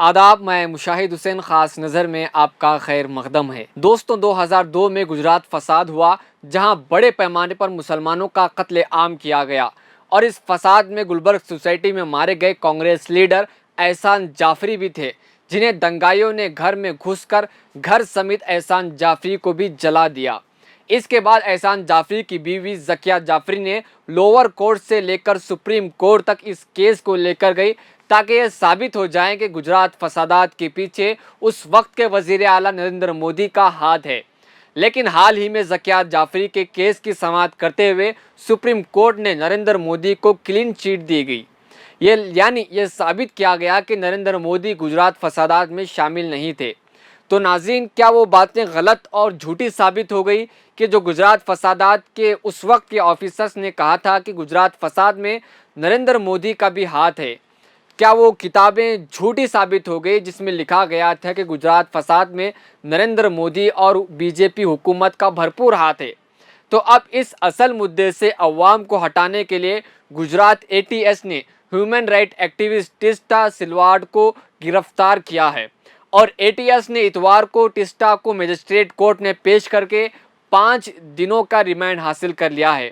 आदाब, मैं मुशाहिद हुसैन खास नज़र में आपका खैर मकदम है। दोस्तों, 2002 में गुजरात फसाद हुआ जहां बड़े पैमाने पर मुसलमानों का कत्ले आम किया गया और इस फसाद में गुलबर्ग सोसाइटी में मारे गए कांग्रेस लीडर एहसान जाफरी भी थे, जिन्हें दंगाइयों ने घर में घुसकर घर समेत एहसान जाफरी को भी जला दिया। इसके बाद एहसान जाफरी की बीवी ज़किया जाफरी ने लोअर कोर्ट से लेकर सुप्रीम कोर्ट तक इस केस को लेकर गई ताकि यह साबित हो जाए कि गुजरात फसादात के पीछे उस वक्त के वज़ीर आला नरेंद्र मोदी का हाथ है। लेकिन हाल ही में ज़किया जाफरी के केस की समाअत करते हुए सुप्रीम कोर्ट ने नरेंद्र मोदी को क्लीन चिट दी गई। ये साबित किया गया कि नरेंद्र मोदी गुजरात फसादात में शामिल नहीं थे। तो नाज़रीन, क्या वो बातें गलत और झूठी साबित हो गई कि जो गुजरात फसादात के उस वक्त के ऑफिसर्स ने कहा था कि गुजरात फसाद में नरेंद्र मोदी का भी हाथ है? क्या वो किताबें झूठी साबित हो गई जिसमें लिखा गया था कि गुजरात फसाद में नरेंद्र मोदी और बीजेपी हुकूमत का भरपूर हाथ है? तो अब इस असल मुद्दे से अवाम को हटाने के लिए गुजरात एटीएस ने ह्यूमन राइट एक्टिविस्ट टिस्टा सिलवाड को गिरफ्तार किया है और एटीएस ने इतवार को टिस्टा को मजिस्ट्रेट कोर्ट में पेश करके 5 दिनों का रिमांड हासिल कर लिया है।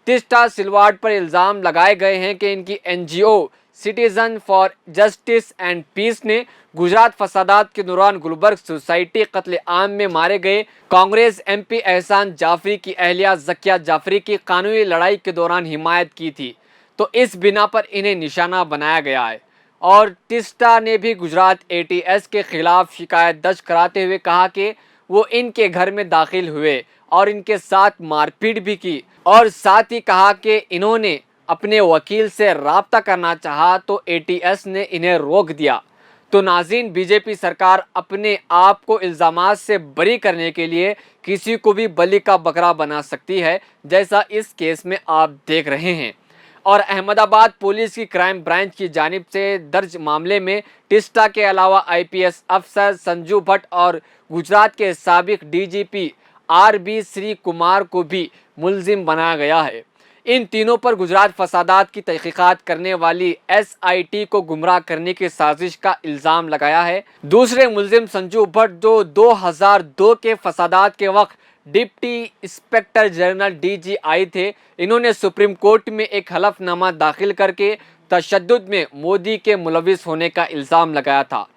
टिस्टा सिलवाड पर इल्ज़ाम लगाए गए हैं कि इनकी NGO citizen for justice and peace ने गुजरात फसादात के दौरान गुलबर्ग सोसाइटी कत्ले आम में मारे गए कांग्रेस एमपी एहसान जाफरी की अहलिया ज़किया जाफरी की कानूनी लड़ाई के दौरान हिमायत की थी। तो इस बिना पर इन्हें निशाना बनाया गया है और टिस्टा ने भी गुजरात एटीएस के खिलाफ शिकायत दर्ज कराते हुए कहा कि वो इनके घर में दाखिल हुए और इनके साथ मारपीट भी की और साथ ही कहा कि इन्होंने अपने वकील से राब्ता करना चाहा तो एटीएस ने इन्हें रोक दिया। तो नाज़रीन, बीजेपी सरकार अपने आप को इल्ज़ामात से बरी करने के लिए किसी को भी बलि का बकरा बना सकती है, जैसा इस केस में आप देख रहे हैं। और अहमदाबाद पुलिस की क्राइम ब्रांच की जानिब से दर्ज मामले में टिस्टा के अलावा आईपीएस अफसर संजू भट्ट और गुजरात के साबिक डीजीपी आरबी श्री कुमार को भी मुलजिम बनाया गया है। इन तीनों पर गुजरात फसादात की तहकीकात करने वाली एसआईटी को गुमराह करने की साजिश का इल्ज़ाम लगाया है। दूसरे मुलजिम संजू भट्ट, जो 2002 के फसादात के वक्त डिप्टी इंस्पेक्टर जनरल डीजीआई थे, इन्होंने सुप्रीम कोर्ट में एक हलफनामा दाखिल करके तशद्दुद में मोदी के मुलविस होने का इल्ज़ाम लगाया था।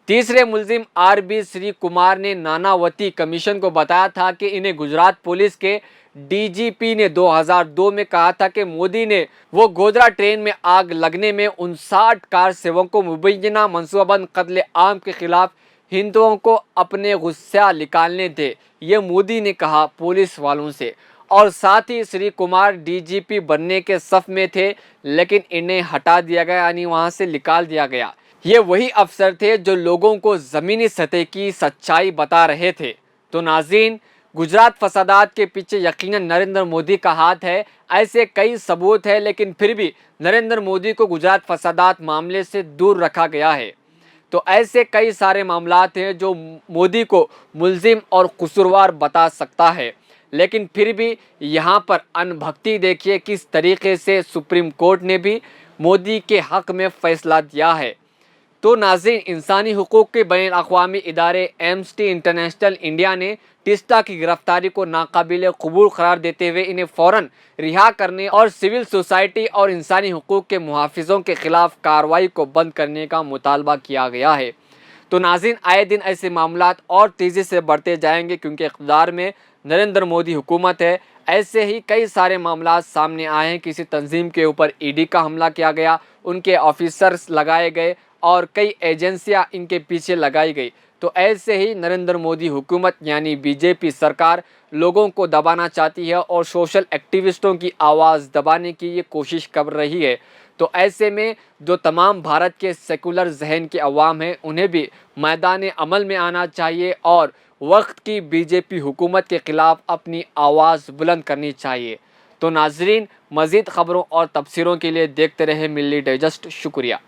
तीसरे मुलजिम आरबी श्री कुमार ने नानावती कमीशन को बताया था कि इन्हें गुजरात पुलिस के डीजीपी ने 2002 में कहा था कि मोदी ने वो गोधरा ट्रेन में आग लगने में 59 कार सेवकों को मुबैना मनसूबाबंद कत्ले आम के खिलाफ हिंदुओं को अपने गुस्सा निकालने थे, ये मोदी ने कहा पुलिस वालों से। और साथ ही श्री कुमार डीजीपी बनने के सफ में थे, लेकिन इन्हें हटा दिया गया, यानी वहां से निकाल दिया गया। ये वही अफसर थे जो लोगों को ज़मीनी सतह की सच्चाई बता रहे थे। तो नाज़रीन, गुजरात फसादात के पीछे यकीनन नरेंद्र मोदी का हाथ है, ऐसे कई सबूत है, लेकिन फिर भी नरेंद्र मोदी को गुजरात फसादात मामले से दूर रखा गया है। तो ऐसे कई सारे मामलात हैं जो मोदी को मुलजिम और कसूरवार बता सकता है, लेकिन फिर भी यहाँ पर अनभक्ति देखिए किस तरीके से सुप्रीम कोर्ट ने भी मोदी के हक़ में फ़ैसला दिया है। तो नाज़रीन, इंसानी हुकूक़ के बैन अक़वामी इदारे एम्नेस्टी इंटरनेशनल इंडिया ने टिस्टा की गिरफ्तारी को नाकाबिले कबूल करार देते हुए इन्हें फ़ौरन रिहा करने और सिविल सोसाइटी और इंसानी हुकूक़ के मुहाफ़िज़ों के ख़िलाफ़ कार्रवाई को बंद करने का मुतालबा किया गया है। तो नाज़रीन, आए दिन ऐसे मामलात और तेज़ी से बढ़ते जाएंगे क्योंकि इक़्तिदार में नरेंद्र मोदी हुकूमत है। ऐसे ही कई सारे मामलात सामने आए हैं। किसी तंजीम के ऊपर ईडी का हमला किया गया, उनके ऑफिसर्स लगाए गए और कई एजेंसियां इनके पीछे लगाई गई। तो ऐसे ही नरेंद्र मोदी हुकूमत यानी बीजेपी सरकार लोगों को दबाना चाहती है और सोशल एक्टिविस्टों की आवाज़ दबाने की ये कोशिश कर रही है। तो ऐसे में जो तमाम भारत के सेकुलर जहन के अवाम हैं, उन्हें भी मैदान अमल में आना चाहिए और वक्त की बीजेपी हुकूमत के ख़िलाफ़ अपनी आवाज़ बुलंद करनी चाहिए। तो नाज़रीन, मज़ीद ख़बरों और तबसरों के लिए देखते रहे मिल्ली डाइजेस्ट। शुक्रिया।